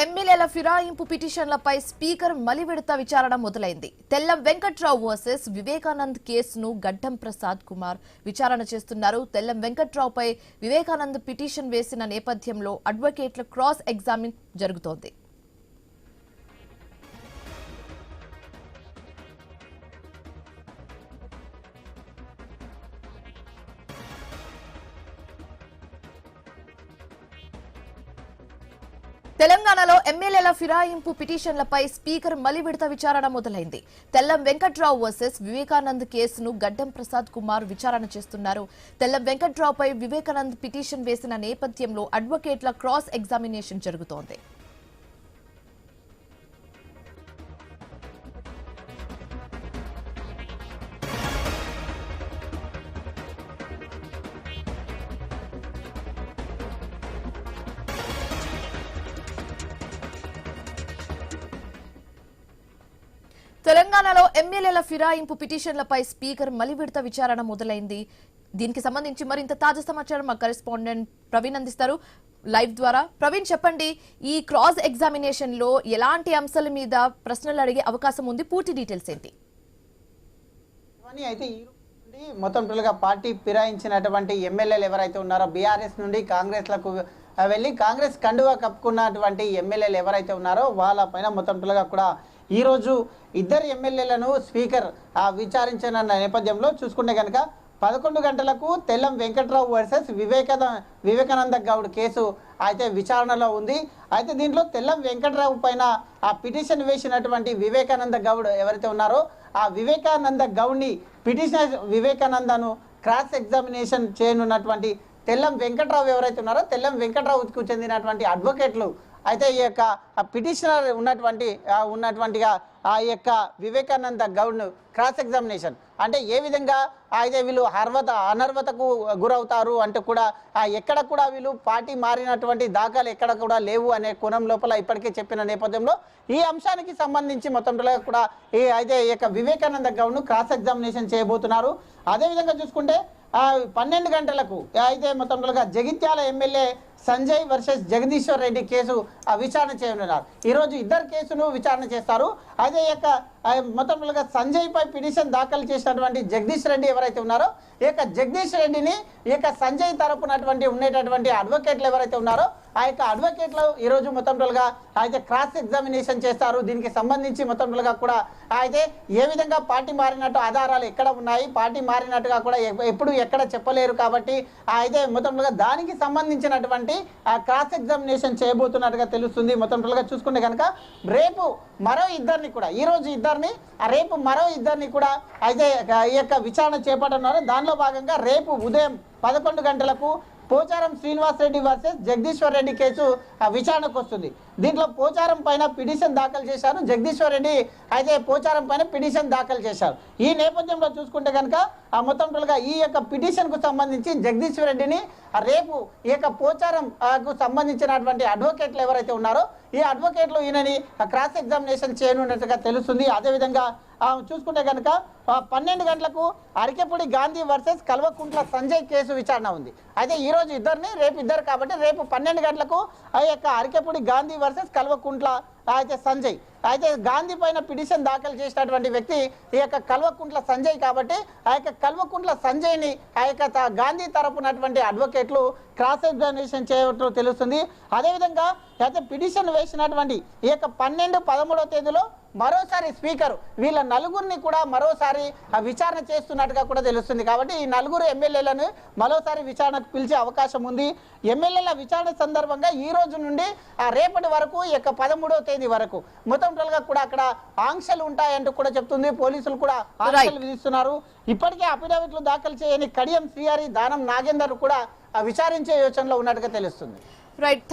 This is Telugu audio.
ఎమ్మెల్యేల ఫిరాయింపు పిటిషన్లపై స్పీకర్ మలివిడత విచారణ మొదలైంది. తెల్లం వెంకట్రావు వర్సెస్ వివేకానంద్ కేసును గడ్డం ప్రసాద్ కుమార్ విచారణ చేస్తున్నారు. తెల్లం వెంకట్రావుపై వివేకానంద్ పిటిషన్ వేసిన నేపథ్యంలో అడ్వకేట్ల క్రాస్ ఎగ్జామిన్ జరుగుతోంది. తెలంగాణలో ఎమ్మెల్యేల ఫిరాయింపు పిటిషన్లపై స్పీకర్ మలివిడత విచారణ మొదలైంది. తెల్లం వెంకట్రావు వర్సెస్ వివేకానంద్ కేసును గడ్డం ప్రసాద్ కుమార్ విచారణ చేస్తున్నారు. తెల్లం వెంకట్రావుపై వివేకానంద్ పిటిషన్ వేసిన నేపథ్యంలో అడ్వకేట్ల క్రాస్ ఎగ్జామినేషన్ జరుగుతోంది. తెలంగాణలో ఎమ్మెల్యేల ఫిరాయింపు పిటిషన్లపై స్పీకర్ మలివిడత విచారణ మొదలైంది. దీనికి సంబంధించి మరింత తాజా సమాచారం మా కరెస్పాండెంట్ ప్రవీణ్ అందిస్తారు లైవ్ ద్వారా. ప్రవీణ్, చెప్పండి, ఈ క్రాస్ ఎగ్జామినేషన్ లో ఎలాంటి అంశాల మీద ప్రశ్నలు అడిగే అవకాశం ఉంది? పూర్తి డీటెయిల్స్ ఏంటి? అయితే మొత్తం పార్టీ ఫిరాయించినటువంటి ఎమ్మెల్యేలు ఎవరైతే ఉన్నారో బీఆర్ఎస్ నుండి కాంగ్రెస్ లకు వెళ్ళి కాంగ్రెస్ కండువా కప్పుకున్నటువంటి ఎమ్మెల్యేలు ఎవరైతే ఉన్నారో వాళ్ళ పైన మొత్తం కూడా ఈ రోజు ఇద్దరు ఎమ్మెల్యేలను స్పీకర్ విచారించిన నేపథ్యంలో చూసుకుంటే కనుక 11 గంటలకు తెల్లం వెంకట్రావు వర్సెస్ వివేకానంద గౌడ్ కేసు అయితే విచారణలో ఉంది. అయితే దీంట్లో తెల్లం వెంకట్రావు పైన ఆ పిటిషన్ వేసినటువంటి వివేకానంద గౌడ్ ఎవరైతే ఉన్నారో ఆ వివేకానంద గౌడ్ని పిటిషనర్ వివేకానందను క్రాస్ ఎగ్జామినేషన్ చేయనున్నటువంటి తెల్లం వెంకట్రావు ఎవరైతే ఉన్నారో తెల్లం వెంకట్రావుకు చెందినటువంటి అడ్వకేట్లు అయితే ఈ యొక్క పిటిషనర్ ఉన్నటువంటిగా ఆ యొక్క వివేకానంద గౌడ్ను క్రాస్ ఎగ్జామినేషన్ అంటే ఏ విధంగా అయితే వీళ్ళు అనర్హతకు గురవుతారు అంటూ కూడా ఎక్కడ కూడా వీళ్ళు పార్టీ మారినటువంటి దాఖలు ఎక్కడ కూడా లేవు అనే కోణం లోపల ఇప్పటికే చెప్పిన నేపథ్యంలో ఈ అంశానికి సంబంధించి మొత్తం కూడా అయితే ఈ యొక్క వివేకానంద గౌడ్ను క్రాస్ ఎగ్జామినేషన్ చేయబోతున్నారు. అదేవిధంగా చూసుకుంటే 12 గంటలకు అయితే మొత్తం Jagtial MLA Sanjay versus Jagadishwar Reddy case విచారణ చేయనున్నారు. ఈరోజు ఇద్దరు కేసును విచారణ చేస్తారు. అదే యొక్క మొత్తం సంజయ్ పై పిటిషన్ దాఖలు చేసినటువంటి జగదీష్ రెడ్డి ఎవరైతే ఉన్నారో ఈ యొక్క జగదీష్ రెడ్డిని ఈ యొక్క సంజయ్ తరపునటువంటి ఉండేటటువంటి అడ్వకేట్లు ఎవరైతే ఉన్నారో ఆ యొక్క అడ్వకేట్లు ఈరోజు మొత్తం అయితే క్రాస్ ఎగ్జామినేషన్ చేస్తారు. దీనికి సంబంధించి మొత్తం కూడా అయితే ఏ విధంగా పార్టీ మారినట్టు ఆధారాలు ఎక్కడ ఉన్నాయి, పార్టీ మారినట్టుగా కూడా ఎప్పుడు ఎక్కడ చెప్పలేరు కాబట్టి అయితే మొత్తం దానికి సంబంధించినటువంటి క్రాస్ ఎగ్జామినేషన్ చేయబోతున్నట్టుగా తెలుస్తుంది. మొత్తం చూసుకుంటే కనుక రేపు మరో ఇద్దరిని కూడా ఈ రోజు ఇద్దరిని రేపు మరో ఇద్దరిని కూడా అయితే ఈ యొక్క విచారణ చేపట్టనున్నారు. దానిలో భాగంగా రేపు ఉదయం 11 గంటలకు పోచారం శ్రీనివాస్ రెడ్డి వర్సెస్ జగదీశ్వర్ రెడ్డి కేసు విచారణకు వస్తుంది. దీంట్లో పోచారం పైన పిటిషన్ దాఖలు చేశారు, జగదీశ్వర్ రెడ్డి అయితే పోచారం పైన పిటిషన్ దాఖలు చేశారు. ఈ నేపథ్యంలో చూసుకుంటే కనుక మొత్తం ఈ యొక్క పిటిషన్కు సంబంధించి జగదీశ్వర్ రెడ్డిని రేపు ఈ యొక్క పోచారంకు సంబంధించినటువంటి అడ్వకేట్లు ఎవరైతే ఉన్నారో ఈ అడ్వకేట్లు ఈయనని క్రాస్ ఎగ్జామినేషన్ చేయనున్నట్టుగా తెలుస్తుంది. అదేవిధంగా చూసుకుంటే కనుక 12 గంటలకు అరికెపూడి గాంధీ వర్సెస్ కల్వకుంట్ల సంజయ్ కేసు విచారణ ఉంది. అయితే ఈ రోజు ఇద్దరిని రేపు ఇద్దరు కాబట్టి రేపు 12 గంటలకు ఆ యొక్క అరికెపూడి గాంధీ వర్సెస్ కల్వకుంట్ల అయితే సంజయ్ అయితే గాంధీ పైన పిటిషన్ దాఖలు చేసినటువంటి వ్యక్తి ఈ యొక్క కల్వకుంట్ల సంజయ్ కాబట్టి ఆ యొక్క కల్వకుంట్ల సంజయ్ని ఆ యొక్క గాంధీ తరపునటువంటి అడ్వకేట్లు క్రాస్ ఎగ్జామినేషన్ చేయటం తెలుస్తుంది. అదేవిధంగా అయితే పిటిషన్ వేసినటువంటి ఈ యొక్క 12-13వ తేదీలో మరోసారి స్పీకర్ వీళ్ళ నలుగురిని కూడా మరోసారి విచారణ చేస్తున్నట్టుగా కూడా తెలుస్తుంది. కాబట్టి ఈ నలుగురు ఎమ్మెల్యేలను మరోసారి విచారణకు పిలిచే అవకాశం ఉంది. ఎమ్మెల్యేల విచారణ సందర్భంగా ఈ రోజు నుండి రేపటి వరకు ఈ యొక్క 13వ తేదీ వరకు మొత్తం కూడా అక్కడ ఆంక్షలు ఉంటాయంటూ కూడా చెప్తుంది. పోలీసులు కూడా ఆంక్షలు విధిస్తున్నారు. ఇప్పటికే అఫిడవిట్లు దాఖలు చేయని కడియం శ్రీహరి, దానం నాగేందర్ కూడా విచారించే యోచనలో ఉన్నట్టుగా తెలుస్తుంది. రైట్.